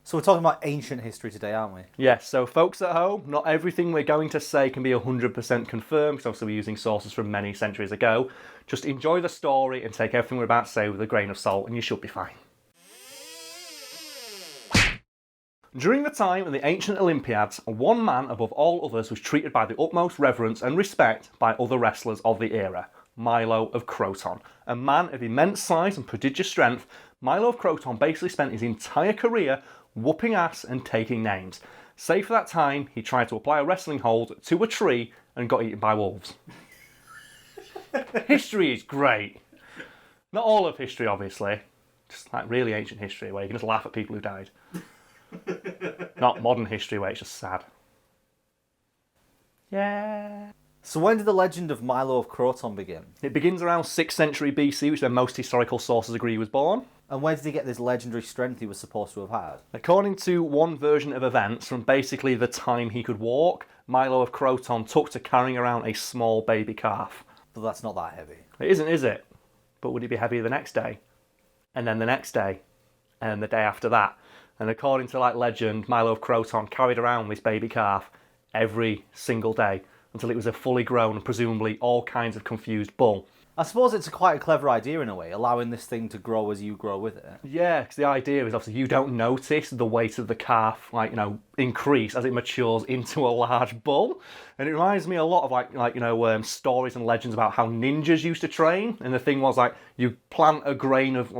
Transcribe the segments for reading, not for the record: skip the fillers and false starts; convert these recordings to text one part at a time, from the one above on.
So we're talking about ancient history today, aren't we? Yes, so folks at home, not everything we're going to say can be 100% confirmed, because obviously we're using sources from many centuries ago. Just enjoy the story and take everything we're about to say with a grain of salt, and you should be fine. During the time of the ancient Olympiads, one man above all others was treated by the utmost reverence and respect by other wrestlers of the era, Milo of Croton. A man of immense size and prodigious strength, Milo of Croton basically spent his entire career whooping ass and taking names. Save for that time, he tried to apply a wrestling hold to a tree and got eaten by wolves. History is great. Not all of history, obviously. Just like really ancient history where you can just laugh at people who died. Not modern history where it's just sad. Yeah. So when did the legend of Milo of Croton begin? It begins around 6th century BC, which then most historical sources agree he was born. And where did he get this legendary strength he was supposed to have had? According to one version of events, from basically the time he could walk, Milo of Croton took to carrying around a small baby calf. But that's not that heavy. It isn't, is it? But would it be heavier the next day? And then the next day? And then the day after that? And according to legend, Milo of Croton carried around this baby calf every single day until it was a fully grown and presumably all kinds of confused bull. I suppose it's quite a clever idea in a way, allowing this thing to grow as you grow with it. Yeah, because the idea is obviously you don't notice the weight of the calf, increase as it matures into a large bull. And it reminds me a lot of stories and legends about how ninjas used to train. And the thing was you plant a grain of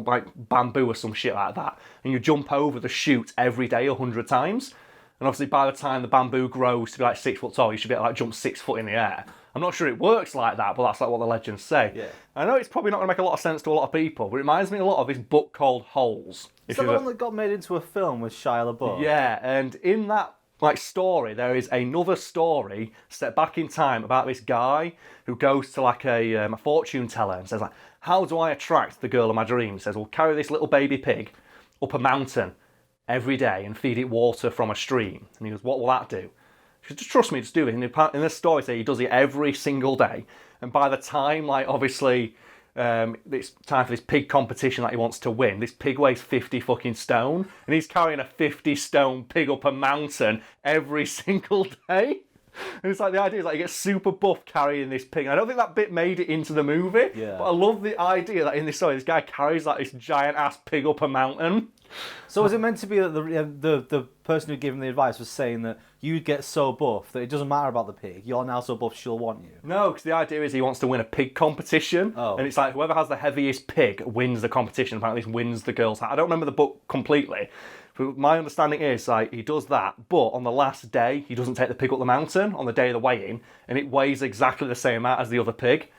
bamboo or some shit like that, and you jump over the shoot every day 100 times. And obviously by the time the bamboo grows to be 6 foot tall, you should be able to jump 6 foot in the air. I'm not sure it works like that, but that's what the legends say. Yeah. I know it's probably not going to make a lot of sense to a lot of people, but it reminds me a lot of this book called Holes. Is that the one that got made into a film with Shia LaBeouf? Yeah, and in that story, there is another story set back in time about this guy who goes to a fortune teller and says how do I attract the girl of my dreams? He says, well, carry this little baby pig up a mountain every day and feed it water from a stream. And he goes, what will that do? She said, just trust me, just do it. And in this story, he does it every single day. And by the time, it's time for this pig competition that he wants to win, this pig weighs 50 fucking stone. And he's carrying a 50 stone pig up a mountain every single day. And it's the idea is he gets super buff carrying this pig. I don't think that bit made it into the movie. Yeah. But I love the idea that in this story, this guy carries this giant ass pig up a mountain. So was it meant to be that the person who gave him the advice was saying that you'd get so buff that it doesn't matter about the pig, you're now so buff she'll want you? No, because the idea is he wants to win a pig competition. Oh. And it's whoever has the heaviest pig wins the competition, apparently wins the girl's hat. I don't remember the book completely, but my understanding is he does that, but on the last day he doesn't take the pig up the mountain on the day of the weigh-in, and it weighs exactly the same amount as the other pig.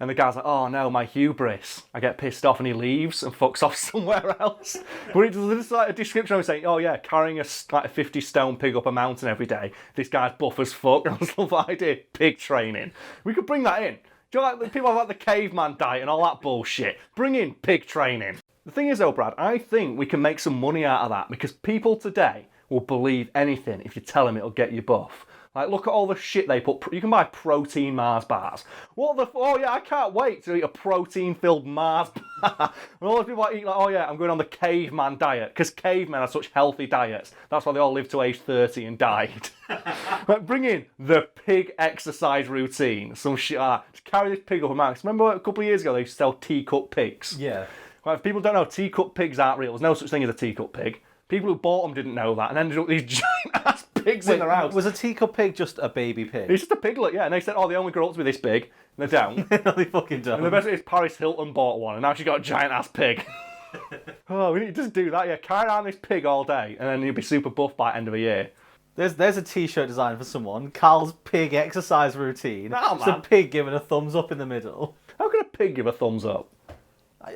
And the guy's oh no, my hubris. I get pissed off and he leaves and fucks off somewhere else. But it's just a description of him saying, oh yeah, carrying a 50 stone pig up a mountain every day. This guy's buff as fuck. I just love the idea, pig training. We could bring that in. Do you people have the caveman diet and all that bullshit? Bring in pig training. The thing is though, Brad, I think we can make some money out of that because people today will believe anything if you tell them it'll get you buff. Look at all the shit they put. You can buy protein Mars bars. Oh yeah, I can't wait to eat a protein-filled Mars bar. And all the people eat oh yeah, I'm going on the caveman diet because cavemen are such healthy diets. That's why they all lived to age 30 and died. Bring in the pig exercise routine. Some shit like that. Just carry this pig up a mountain. Remember a couple of years ago they used to sell teacup pigs? Yeah. If people don't know, teacup pigs aren't real. There's no such thing as a teacup pig. People who bought them didn't know that and ended up with these giant ass pigs in their house. Was a teacup pig just a baby pig? It's just a piglet, yeah. And they said, they only grow up to be this big. And they don't. No, they fucking don't. And the best is Paris Hilton bought one and now she's got a giant ass pig. We need to just do that, yeah. Carry around this pig all day and then you'll be super buff by the end of the year. There's a t-shirt design for someone. Karl's pig exercise routine. Oh, it's a pig giving a thumbs up in the middle. How can a pig give a thumbs up?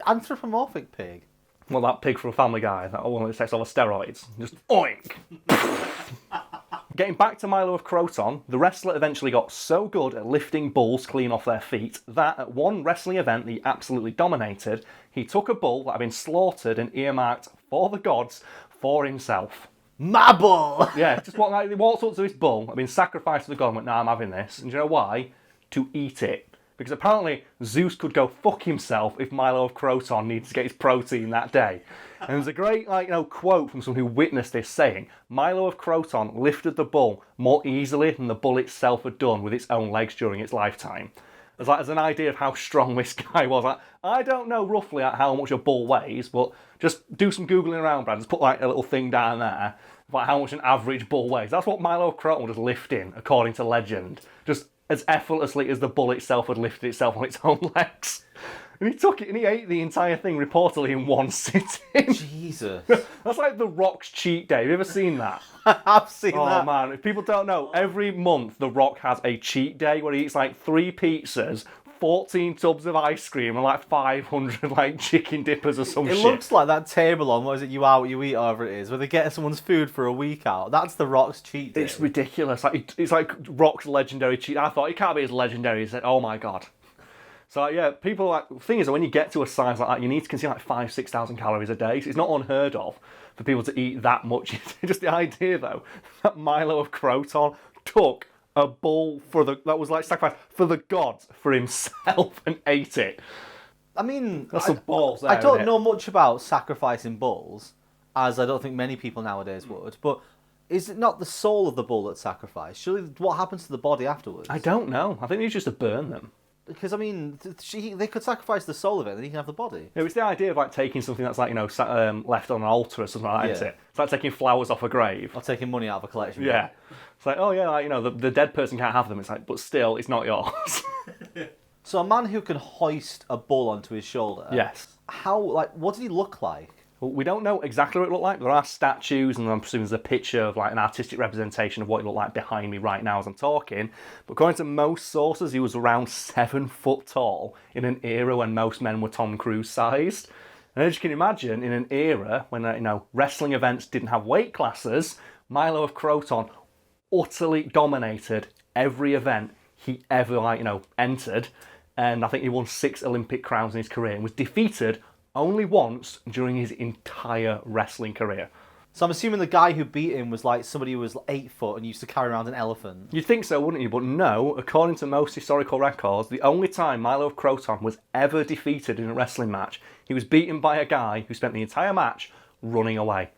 Anthropomorphic pig. Well, that pig from Family Guy, that one that takes all the steroids. Just oink! Getting back to Milo of Croton, the wrestler eventually got so good at lifting bulls clean off their feet that at one wrestling event he absolutely dominated, he took a bull that had been slaughtered and earmarked for the gods for himself. My bull! Yeah, he walked up to this bull, had been sacrificed to the god and went, nah, I'm having this. And do you know why? To eat it. because apparently Zeus could go fuck himself if Milo of Croton needed to get his protein that day. And there's a great quote from someone who witnessed this saying, Milo of Croton lifted the bull more easily than the bull itself had done with its own legs during its lifetime. As an idea of how strong this guy was. I don't know roughly how much a bull weighs, but just do some Googling around, Brad. Just put a little thing down there about how much an average bull weighs. That's what Milo of Croton was lifting, according to legend. Just as effortlessly as the bull itself had lifted itself on its own legs. And he took it and he ate the entire thing reportedly in one sitting. Jesus. That's like The Rock's cheat day. Have you ever seen that? I've seen that. Oh man, if people don't know, every month The Rock has a cheat day where he eats 3 pizzas, 14 tubs of ice cream, and 500 chicken dippers or some shit. It looks like that table on, what is it, You Out, You Eat, whatever it is, where they get someone's food for a week out. That's The Rock's cheat day. It's ridiculous. It's like Rock's legendary cheat. I thought, it can't be as legendary. He said, oh my god. So yeah, people the thing is that when you get to a size like that, you need to consume 5,000-6,000 calories a day. So it's not unheard of for people to eat that much. Just the idea though, that Milo of Croton took a bull that was sacrificed for the gods for himself and ate it. I mean, That's some balls there, I don't isn't it? know much about sacrificing bulls, as I don't think many people nowadays would, but is it not the soul of the bull that's sacrificed? Surely what happens to the body afterwards? I don't know. I think it's just to burn them. Because, I mean, they could sacrifice the soul of it, then he can have the body. Yeah, it's the idea of taking something that's left on an altar or something like that, isn't it? It's like taking flowers off a grave. Or taking money out of a collection. Yeah. It's like, oh yeah, the dead person can't have them. It's like, but still, it's not yours. So a man who can hoist a bull onto his shoulder. Yes. What did he look like? Well, we don't know exactly what it looked like. There are statues, and I'm presuming there's a picture of an artistic representation of what it looked like behind me right now as I'm talking. But according to most sources, he was around 7 foot tall in an era when most men were Tom Cruise sized. And as you can imagine, in an era when wrestling events didn't have weight classes, Milo of Croton utterly dominated every event he ever entered. And I think he won 6 Olympic crowns in his career and was defeated only once during his entire wrestling career. So I'm assuming the guy who beat him was somebody who was 8 foot and used to carry around an elephant. You'd think so, wouldn't you? But no, according to most historical records, the only time Milo of Croton was ever defeated in a wrestling match, he was beaten by a guy who spent the entire match running away.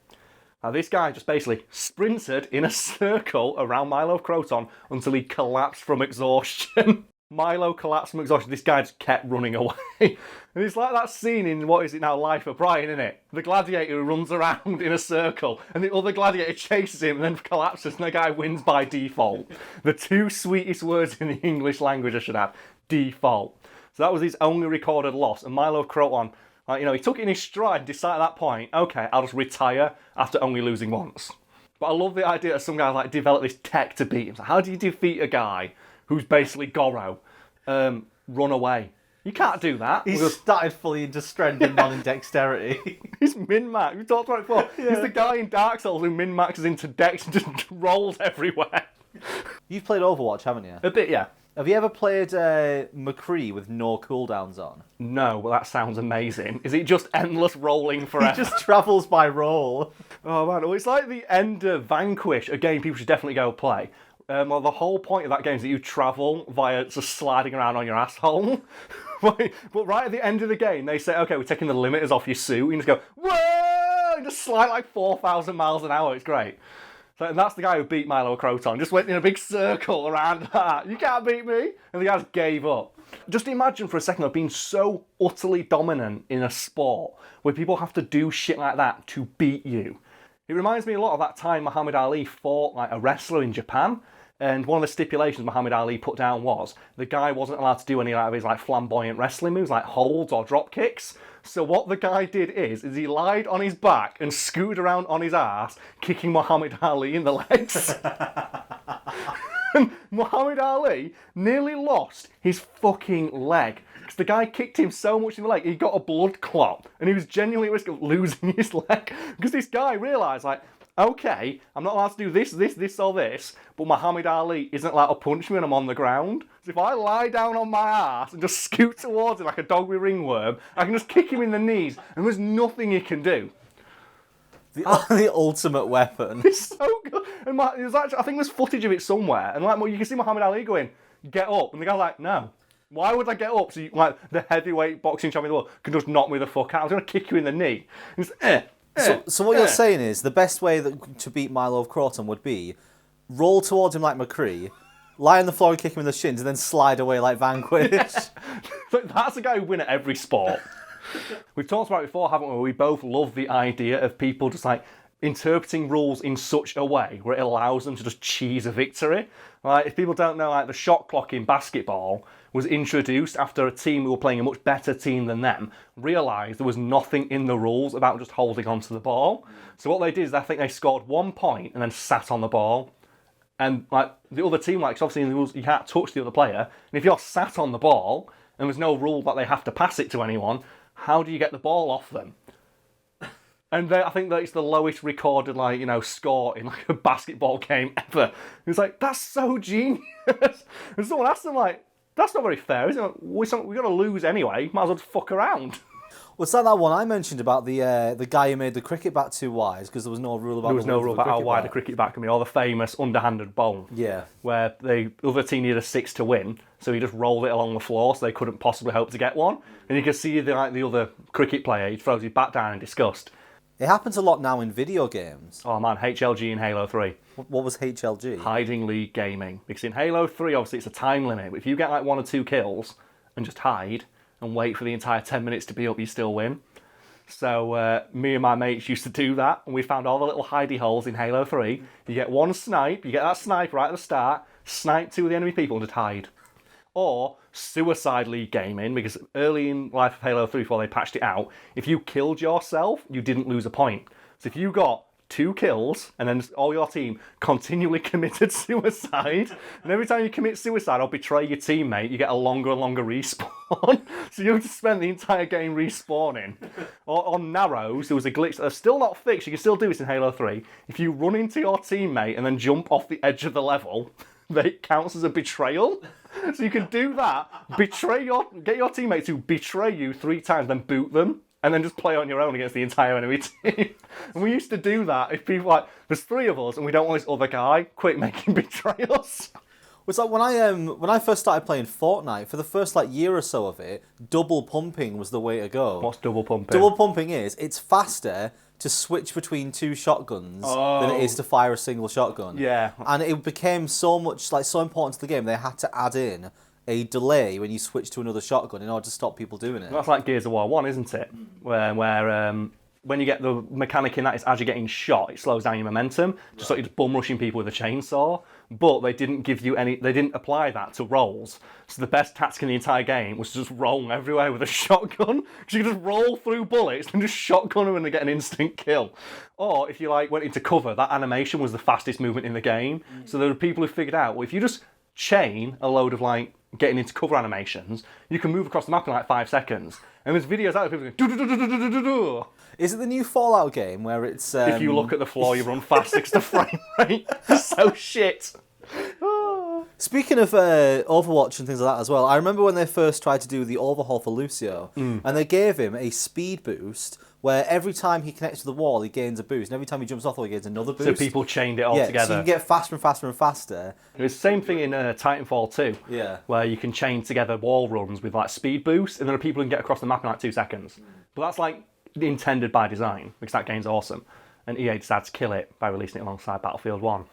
Now this guy just basically sprinted in a circle around Milo of Croton until he collapsed from exhaustion. Milo collapsed from exhaustion. This guy just kept running away. And it's like that scene in, what is it now, Life of Brian, isn't it? The gladiator who runs around in a circle and the other gladiator chases him and then collapses and the guy wins by default. The 2 sweetest words in the English language I should have. Default. So that was his only recorded loss. And Milo Croton, he took it in his stride and decided at that point, okay, I'll just retire after only losing once. But I love the idea that some guy developed this tech to beat him. So how do you defeat a guy who's basically Goro, run away? You can't do that. He started fully into strength and not in dexterity. He's min-max. We've talked about it before. Yeah. He's the guy in Dark Souls who min-maxes into dex and just rolls everywhere. You've played Overwatch, haven't you? A bit, yeah. Have you ever played McCree with no cooldowns on? No, but that sounds amazing. Is it just endless rolling forever? He just travels by roll. Oh man, well, it's like the end of Vanquish, a game people should definitely go play. Well, the whole point of that game is that you travel via just sliding around on your asshole. But right at the end of the game, they say, okay, we're taking the limiters off your suit. You just go, whoa! And just slide 4,000 miles an hour. It's great. So and that's the guy who beat Milo Croton. Just went in a big circle around that. You can't beat me. And the guy just gave up. Just imagine for a second of being so utterly dominant in a sport where people have to do shit like that to beat you. It reminds me a lot of that time Muhammad Ali fought a wrestler in Japan. And one of the stipulations Muhammad Ali put down was the guy wasn't allowed to do any of his flamboyant wrestling moves like holds or drop kicks. So what the guy did is he lied on his back and scooted around on his ass, kicking Muhammad Ali in the legs. And Muhammad Ali nearly lost his fucking leg. Because the guy kicked him so much in the leg, he got a blood clot. And he was genuinely at risk of losing his leg. Because this guy realised, okay, I'm not allowed to do this, or this, but Muhammad Ali isn't allowed to punch me when I'm on the ground. So if I lie down on my ass and just scoot towards him like a dog with ringworm, I can just kick him in the knees, and there's nothing he can do. The ultimate weapon. It's so good. And I think there's footage of it somewhere, and you can see Muhammad Ali going, get up, and the guy's like, no. Why would I get up so you, like the heavyweight boxing champion of the world can just knock me the fuck out? I was going to kick you in the knee. So what you're saying is the best way to beat Milo of Croton would be roll towards him like McCree, lie on the floor and kick him in the shins, and then slide away like Vanquish. That's a guy who win at every sport. We've talked about it before, haven't we? We both love the idea of people just like interpreting rules in such a way where it allows them to just cheese a victory. Like, if people don't know, like the shot clock in basketball was introduced after a team who were playing a much better team than them realised there was nothing in the rules about just holding onto the ball. So what they did is I think they scored 1 point and then sat on the ball. And like the other team, like, 'cause obviously in the rules you can't touch the other player. And if you're sat on the ball and there's no rule that they have to pass it to anyone, how do you get the ball off them? And I think that it's the lowest recorded, like, you know, score in like a basketball game ever. It's like, that's so genius. And someone asked them, like, that's not very fair, is it? We're going to lose anyway. Might as well just fuck around. Was that one I mentioned about the guy who made the cricket bat too wide because there was no rule about there was no rule about how wide a cricket bat can be, or the famous underhanded bowl. Yeah. Where the other team needed a 6 to win, so he just rolled it along the floor so they couldn't possibly hope to get one. And you can see the other cricket player, he throws his bat down in disgust. It happens a lot now in video games. Oh man, HLG in Halo 3. What was HLG? Hiding League Gaming. Because in Halo 3, obviously, it's a time limit. But if you get like 1 or 2 kills and just hide and wait for the entire 10 minutes to be up, you still win. So me and my mates used to do that, and we found all the little hidey holes in Halo 3. You get one snipe, you get that snipe right at the start, snipe 2 of the enemy people and just hide. Or Suicide League Gaming, because early in life of Halo 3, before they patched it out, if you killed yourself, you didn't lose a point. So if you got 2 kills, and then all your team continually committed suicide, and every time you commit suicide or betray your teammate, you get a longer and longer respawn. So you have to spend the entire game respawning. Or on Narrows, there was a glitch that's still not fixed, you can still do this in Halo 3. If you run into your teammate and then jump off the edge of the level, that counts as a betrayal. So you can do that, get your teammate to betray you 3 times, then boot them, and then just play on your own against the entire enemy team. And we used to do that if people like, there's 3 of us and we don't want this other guy, quit making betrayals. It's like when I first started playing Fortnite, for the first like year or so of it, double pumping was the way to go. What's double pumping? Double pumping is, it's faster to switch between 2 shotguns than it is to fire a single shotgun. Yeah. And it became so important to the game, they had to add in a delay when you switch to another shotgun in order to stop people doing it. That's like Gears of War 1, isn't it? Where when you get the mechanic in that, it's as you're getting shot, it slows down your momentum, just like you're just bum rushing people with a chainsaw. But they didn't they didn't apply that to rolls. So the best tactic in the entire game was to just roll everywhere with a shotgun. Because you could just roll through bullets and just shotgun them and they get an instant kill. Or if you like went into cover, that animation was the fastest movement in the game. So there were people who figured out, well, if you just chain a load of like getting into cover animations, you can move across the map in like 5 seconds. And there's videos out of people going do. Is it the new Fallout game where it's... If you look at the floor, you run fast 6 to frame rate. So shit. Speaking of Overwatch and things like that as well, I remember when they first tried to do the overhaul for Lucio, and they gave him a speed boost where every time he connects to the wall, he gains a boost, and every time he jumps off the wall, he gains another boost. So people chained it all together. So you can get faster and faster and faster. It was the same thing in Titanfall 2, where you can chain together wall runs with like speed boosts, and there are people who can get across the map in like 2 seconds. But that's like intended by design, because that game's awesome. And EA decided to kill it by releasing it alongside Battlefield 1.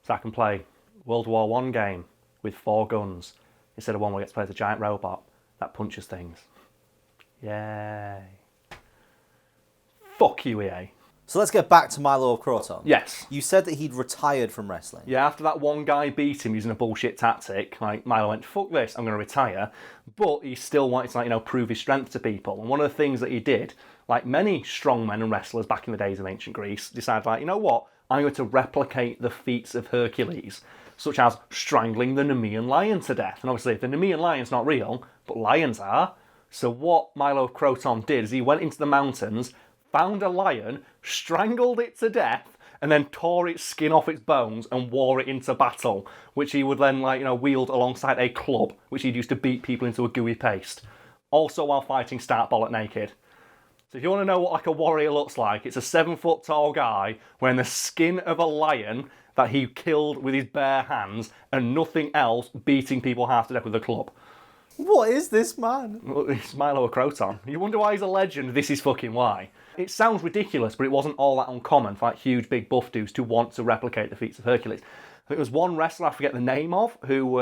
So I can play World War 1 game with 4 guns instead of one where you get to play as a giant robot that punches things. Yay. Fuck you, EA. So let's get back to Milo of Croton. Yes. You said that he'd retired from wrestling. Yeah, after that one guy beat him using a bullshit tactic, like Milo went, fuck this, I'm going to retire. But he still wanted to, like, you know, prove his strength to people. And one of the things that he did, like many strongmen and wrestlers back in the days of ancient Greece, decided, like, you know what? I'm going to replicate the feats of Hercules, such as strangling the Nemean lion to death. And obviously, the Nemean lion's not real, but lions are. So what Milo of Croton did is he went into the mountains, found a lion, strangled it to death, and then tore its skin off its bones and wore it into battle, which he would then, like, you know, wield alongside a club, which he'd use to beat people into a gooey paste. Also while fighting Start Bollock naked. So if you want to know what like a warrior looks like, it's a 7-foot tall guy wearing the skin of a lion that he killed with his bare hands and nothing else, beating people half to death with a club. What is this man? Well, it's Milo Croton. You wonder why he's a legend? This is fucking why. It sounds ridiculous, but it wasn't all that uncommon for like huge big buff dudes to want to replicate the feats of Hercules. I think there was one wrestler I forget the name of who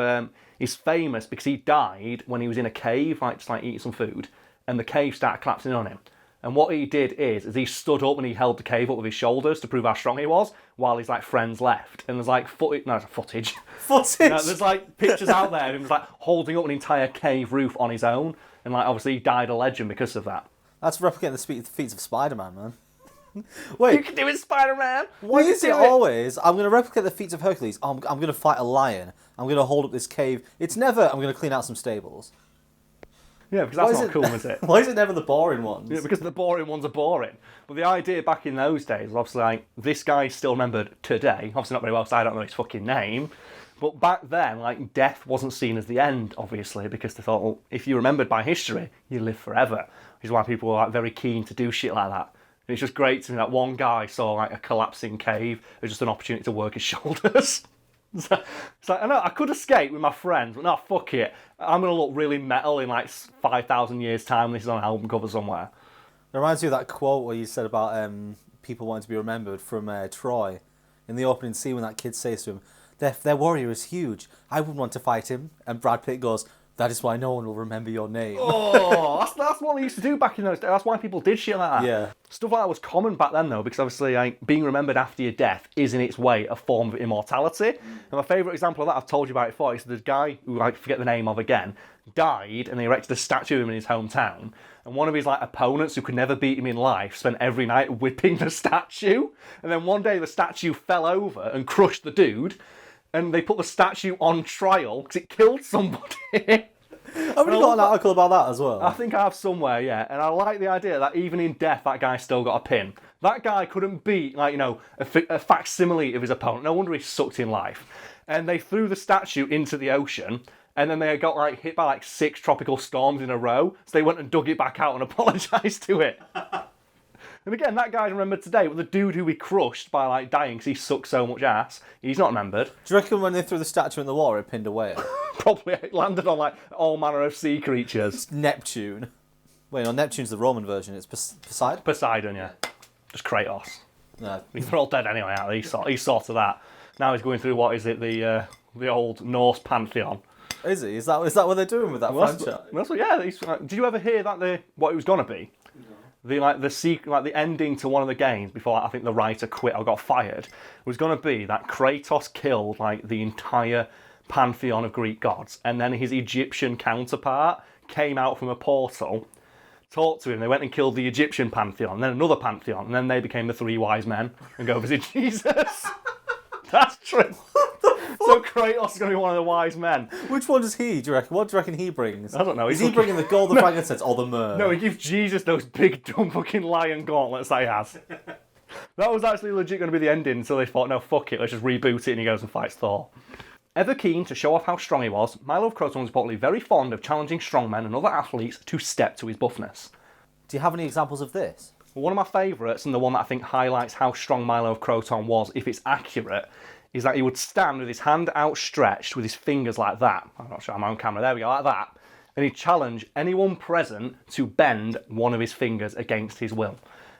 is famous because he died when he was in a cave, like just like eating some food, and the cave started collapsing on him. And what he did is he stood up and he held the cave up with his shoulders to prove how strong he was, while his like friends left. And there's like footage. Footage. There's like pictures out there of him like holding up an entire cave roof on his own, and like obviously he died a legend because of that. That's replicating the feats of Spider-Man, man. Wait, You can do it, Spider-Man. why is it always, I'm going to replicate the feats of Hercules, I'm going to fight a lion, I'm going to hold up this cave. It's never, I'm going to clean out some stables. Yeah, because that's not cool, is it? Why is it never the boring ones? Yeah, because the boring ones are boring. But the idea back in those days was obviously like, this guy's still remembered today. Obviously not very well, so I don't know his fucking name. But back then, like, death wasn't seen as the end, obviously, because they thought, well, if you're remembered by history, you live forever. Which is why people were like very keen to do shit like that. And it's just great to me that one guy saw like a collapsing cave as just an opportunity to work his shoulders. It's like, I know I could escape with my friends, but no, fuck it. I'm going to look really metal in like 5,000 years' time. This is on an album cover somewhere. It reminds me of that quote where you said about people wanting to be remembered from Troy. In the opening scene when that kid says to him, their warrior is huge. I wouldn't want to fight him. And Brad Pitt goes, that is why no one will remember your name. Oh, that's what they used to do back in those days. That's why people did shit like that. Yeah. Stuff like that was common back then, though, because obviously like, being remembered after your death is in its way a form of immortality. And my favourite example of that, I've told you about it before, is the guy who I forget the name of again, died and they erected a statue of him in his hometown. And one of his like opponents who could never beat him in life spent every night whipping the statue. And then one day the statue fell over and crushed the dude. And they put the statue on trial because it killed somebody. Have you got an article about that as well? I think I have somewhere, yeah. And I like the idea that even in death, that guy still got a pin. That guy couldn't beat, like, you know, a facsimile of his opponent. No wonder he sucked in life. And they threw the statue into the ocean, and then they got like hit by like 6 tropical storms in a row. So they went and dug it back out and apologised to it. And again, that guy's remembered today, but the dude who we crushed by like dying because he sucked so much ass, he's not remembered. Do you reckon when they threw the statue in the water, it pinned a whale? Probably it landed on like all manner of sea creatures. It's Neptune. Wait, no, Neptune's the Roman version. It's Poseidon? Poseidon, yeah. Just Kratos. No. They're all dead anyway, aren't they? He's sorted that. Now he's going through, what is it, the old Norse pantheon. Is he? Is that what they're doing with that franchise? That's what, yeah. Did you ever hear that what it was going to be? The ending to one of the games before I think the writer quit or got fired was going to be that Kratos killed like the entire pantheon of Greek gods, and then his Egyptian counterpart came out from a portal, talked to him. They went and killed the Egyptian pantheon, and then another pantheon, and then they became the 3 wise men and go visit Jesus. That's true. So Kratos is going to be one of the wise men. Which one does he, do you reckon? What do you reckon he brings? I don't know. Is he bringing the gold, the frankincense, or the myrrh? No, he gives Jesus those big dumb fucking lion gauntlets that he has. That was actually legit going to be the ending, so they thought, no, fuck it, let's just reboot it, and he goes and fights Thor. Ever keen to show off how strong he was, Milo Croton was reportedly very fond of challenging strongmen and other athletes to step to his buffness. Do you have any examples of this? Well, one of my favourites, and the one that I think highlights how strong Milo Croton was, if it's accurate, is that he would stand with his hand outstretched with his fingers like that. I'm not sure I'm on camera, there we go, like that. And he'd challenge anyone present to bend one of his fingers against his will.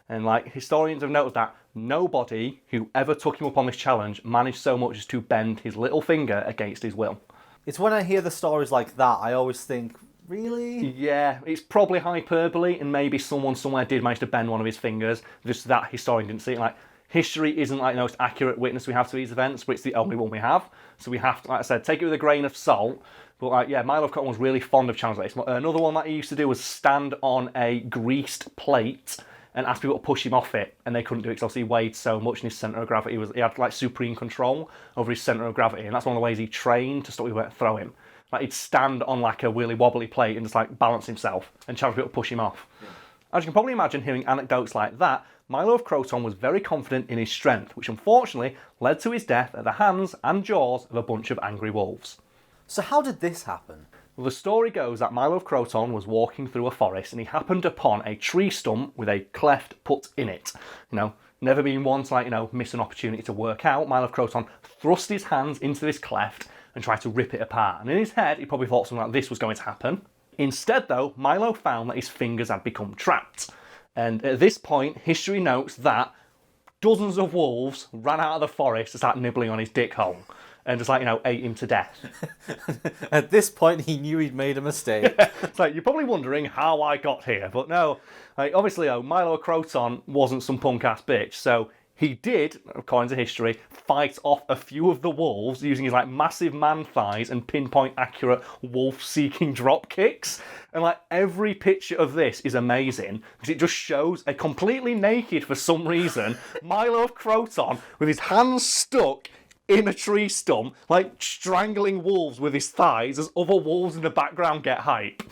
And like historians have noted that nobody who ever took him up on this challenge managed so much as to bend his little finger against his will. It's when I hear the stories like that, I always think, really? Yeah, it's probably hyperbole, and maybe someone somewhere did manage to bend one of his fingers, just that historian didn't see it. Like, history isn't like the most accurate witness we have to these events, but it's the only one we have. So we have to, like I said, take it with a grain of salt. But like, yeah, Milo Croton was really fond of challenges like this. Another one that he used to do was stand on a greased plate and ask people to push him off it, and they couldn't do it because obviously he weighed so much, and his centre of gravity he had like supreme control over his centre of gravity, and that's one of the ways he trained to stop people to throw him. Like he'd stand on like a wheelie wobbly plate and just like balance himself and challenge people to push him off. Yeah. As you can probably imagine, hearing anecdotes like that, Milo Croton was very confident in his strength, which unfortunately led to his death at the hands and jaws of a bunch of angry wolves. So how did this happen? Well, the story goes that Milo Croton was walking through a forest and he happened upon a tree stump with a cleft put in it. You know, never been one to, like, you know, miss an opportunity to work out. Milo Croton thrust his hands into this cleft and try to rip it apart. And in his head, he probably thought something like this was going to happen. Instead, though, Milo found that his fingers had become trapped. And at this point, history notes that dozens of wolves ran out of the forest to start nibbling on his dick hole and just, ate him to death. At this point, he knew he'd made a mistake. It's like, you're probably wondering how I got here, but no. Obviously, Milo Croton wasn't some punk-ass bitch, so he did, according to history, fight off a few of the wolves using his massive man thighs and pinpoint accurate wolf-seeking drop kicks. And every picture of this is amazing because it just shows a completely naked, for some reason, Milo Croton with his hands stuck in a tree stump, strangling wolves with his thighs as other wolves in the background get hype.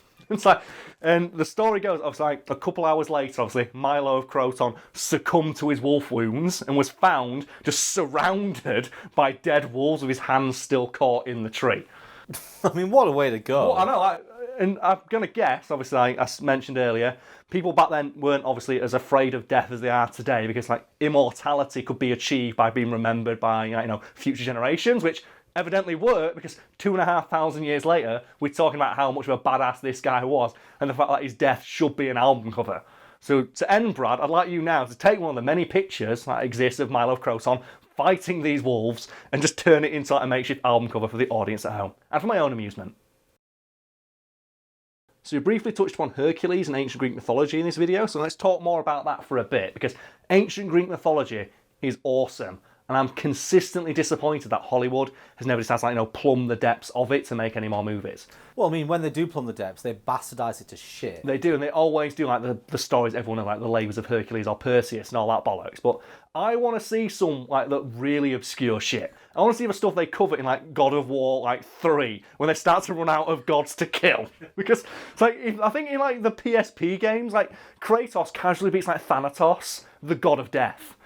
And the story goes, a couple hours later, obviously, Milo of Croton succumbed to his wolf wounds and was found just surrounded by dead wolves with his hands still caught in the tree. I mean, what a way to go. Well, I know, and I'm going to guess, obviously, I mentioned earlier, people back then weren't obviously as afraid of death as they are today because, immortality could be achieved by being remembered by, future generations, which evidently worked because 2,500 years later, we're talking about how much of a badass this guy was and the fact that his death should be an album cover. So to end, Brad, I'd like you now to take one of the many pictures that exist of Milo Croton fighting these wolves and just turn it into a makeshift album cover for the audience at home and for my own amusement. So we briefly touched upon Hercules and ancient Greek mythology in this video, so let's talk more about that for a bit because ancient Greek mythology is awesome. And I'm consistently disappointed that Hollywood has never decided to, plumb the depths of it to make any more movies. Well, I mean, when they do plumb the depths, they bastardise it to shit. They do, and they always do, the stories everyone knows, the Labours of Hercules or Perseus and all that bollocks. But I want to see some, the really obscure shit. I want to see the stuff they cover in, God of War, 3, when they start to run out of gods to kill. Because, I think in, the PSP games, Kratos casually beats, Thanatos, the god of death.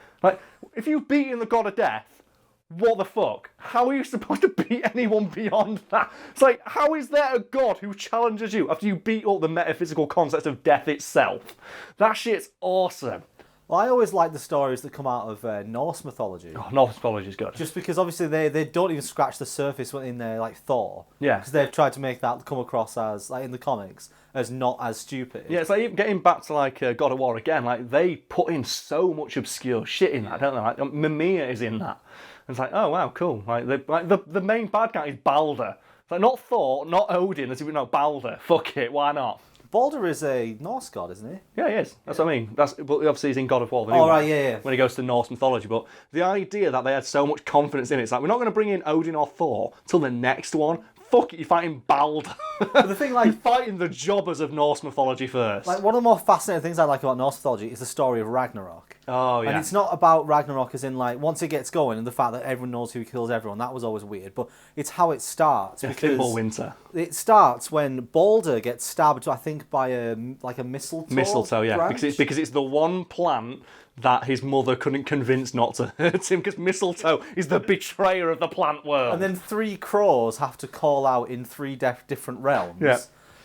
If you've beaten the god of death, what the fuck? How are you supposed to beat anyone beyond that? It's how is there a god who challenges you after you beat up the metaphysical concept of death itself? That shit's awesome. Well, I always like the stories that come out of Norse mythology. Oh, Norse mythology is good. Just because obviously they don't even scratch the surface in their Thor. Yeah. Because they've tried to make that come across as, in the comics, as not as stupid. Yeah, it's getting back to God of War again, they put in so much obscure shit in that, don't they? Mimir is in that. And it's oh wow, cool. The main bad guy is Balder. It's not Thor, not Odin, as if we know Balder. Fuck it, why not? Balder is a Norse god, isn't he? Yeah, he is. That's what I mean. But obviously he's in God of War. Right, yeah. When he goes to Norse mythology. But the idea that they had so much confidence in it, it's we're not going to bring in Odin or Thor till the next one. Fuck it, you're fighting Balder. But the thing, you're fighting the jobbers of Norse mythology first. One of the more fascinating things I like about Norse mythology is the story of Ragnarok. Oh, yeah. And it's not about Ragnarok as in, once it gets going and the fact that everyone knows who kills everyone. That was always weird. But it's how it starts. Yeah, because Fimbul Winter. It starts when Balder gets stabbed, I think, by a mistletoe. Mistletoe, yeah. Branch. Because it's the one plant that his mother couldn't convince not to hurt him, because mistletoe is the betrayer of the plant world. And then 3 crows have to call out in 3 different realms. Yeah.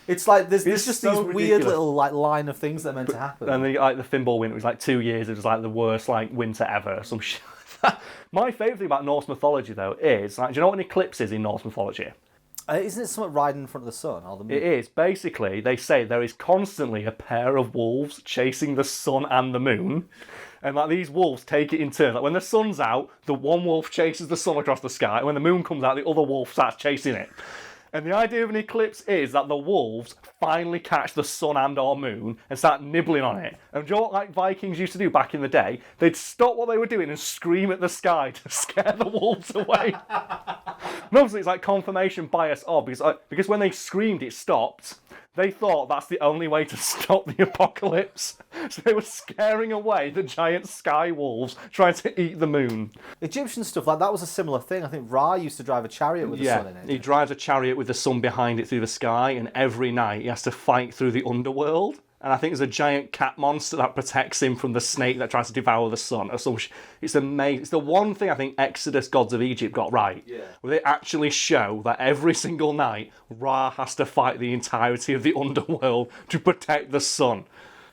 It's there's just so these weird little line of things that are meant to happen. And the Fimbul Winter was 2 years. It was the worst winter ever. Some shit. My favourite thing about Norse mythology though is do you know what an eclipse is in Norse mythology? Isn't it something riding in front of the sun or the moon? It is. Basically, they say there is constantly a pair of wolves chasing the sun and the moon. And these wolves take it in turn. When the sun's out, the one wolf chases the sun across the sky. And when the moon comes out, the other wolf starts chasing it. And the idea of an eclipse is that the wolves finally catch the sun and or moon and start nibbling on it. And do you know what Vikings used to do back in the day? They'd stop what they were doing and scream at the sky to scare the wolves away. And obviously it's confirmation bias because when they screamed it stopped. They thought that's the only way to stop the apocalypse. So they were scaring away the giant sky wolves trying to eat the moon. Egyptian stuff, that was a similar thing. I think Ra used to drive a chariot with the sun in it. He drives a chariot with the sun behind it through the sky, and every night he has to fight through the underworld. And I think there's a giant cat monster that protects him from the snake that tries to devour the sun. It's amazing. It's the one thing I think Exodus Gods of Egypt got right. Yeah. Where they actually show that every single night, Ra has to fight the entirety of the underworld to protect the sun.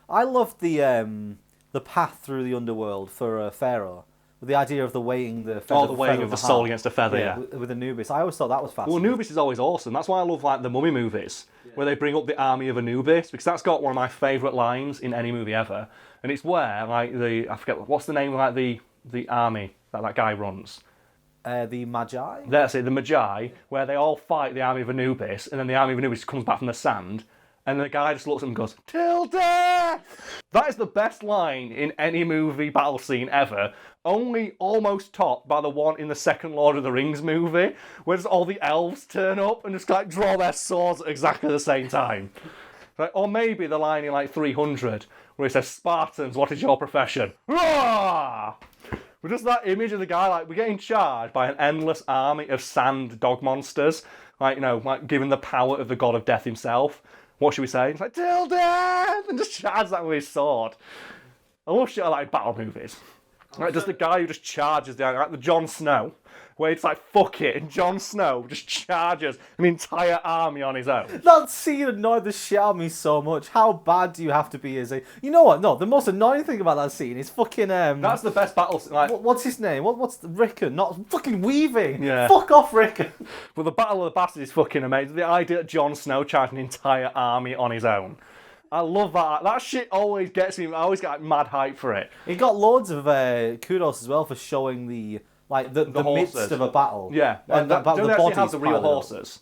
I loved the path through the underworld for Pharaoh. With the idea of the weighing the feather. Oh, the weighing feather of the heart. soul against the feather, yeah. With Anubis. I always thought that was Well, fascinating. Anubis is always awesome. That's why I love like the Mummy movies, where they bring up the army of Anubis, because that's got one of my favourite lines in any movie ever. And it's where like I forget what's the name of like the army that guy runs. The Magi? That's it, the Magi, where they all fight the army of Anubis, and then the army of Anubis comes back from the sand, and the guy just looks at them and goes, "Till death!" That is the best line in any movie battle scene ever. Only almost topped by the one in the second Lord of the Rings movie, where just all the elves turn up and just like draw their swords at exactly the same time. Like, or maybe the line in like 300, where it says, "Spartans, what is your profession?" Roar! But just that image of the guy, like, we're getting charged by an endless army of sand dog monsters, like, you know, like given the power of the god of death himself. What should we say? It's like, "Till death!" And just charge that with his sword. I love shit like battle movies. Like, just the guy who just charges like the Jon Snow, where it's like, fuck it, and Jon Snow just charges an entire army on his own. That scene annoyed the shit out of me so much. How bad do you have to be as a... You know what? No, the most annoying thing about that scene is fucking... That's the best battle scene. Like, what's his name? What's Rickon? Not fucking Weaving. Yeah. Fuck off, Rickon. well, the Battle of the Bastards is fucking amazing. The idea that Jon Snow charged an entire army on his own. I love that. That shit always gets me. I always get like, mad hype for it. He got loads of kudos as well for showing the midst of a battle. Yeah, and don't the they actually bodies have the real piled up. horses?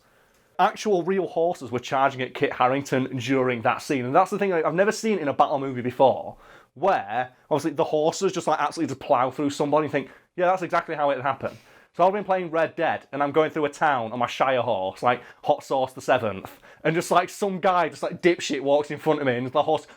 Actual real horses were charging at Kit Harington during that scene, and that's the thing. Like, I've never seen in a battle movie before, where obviously the horses just like absolutely just plough through somebody. And think, yeah, that's exactly how it happened. So I've been playing Red Dead, and I'm going through a town on my Shire horse, like Hot Sauce the 7th, and just like some guy, just like dipshit, walks in front of me, and the horse.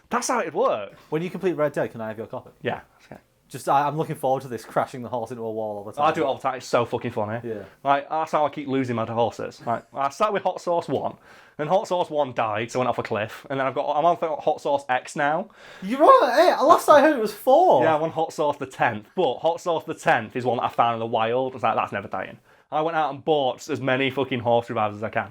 That's how it'd work. When you complete Red Dead, can I have your copy? Yeah. Okay. Just, I'm looking forward to this, crashing the horse into a wall all the time. I do it all the time. It's so fucking funny. Yeah. Like, that's how I keep losing my horses. Like, I started with Hot Sauce 1, and Hot Sauce 1 died, so I went off a cliff, and then I'm on Hot Sauce X now. You're on at 8. Last I heard it was 4. Yeah, I'm on Hot Sauce the 10th, but Hot Sauce the 10th is one that I found in the wild. I was like, that's never dying. I went out and bought as many fucking horse revivers as I can.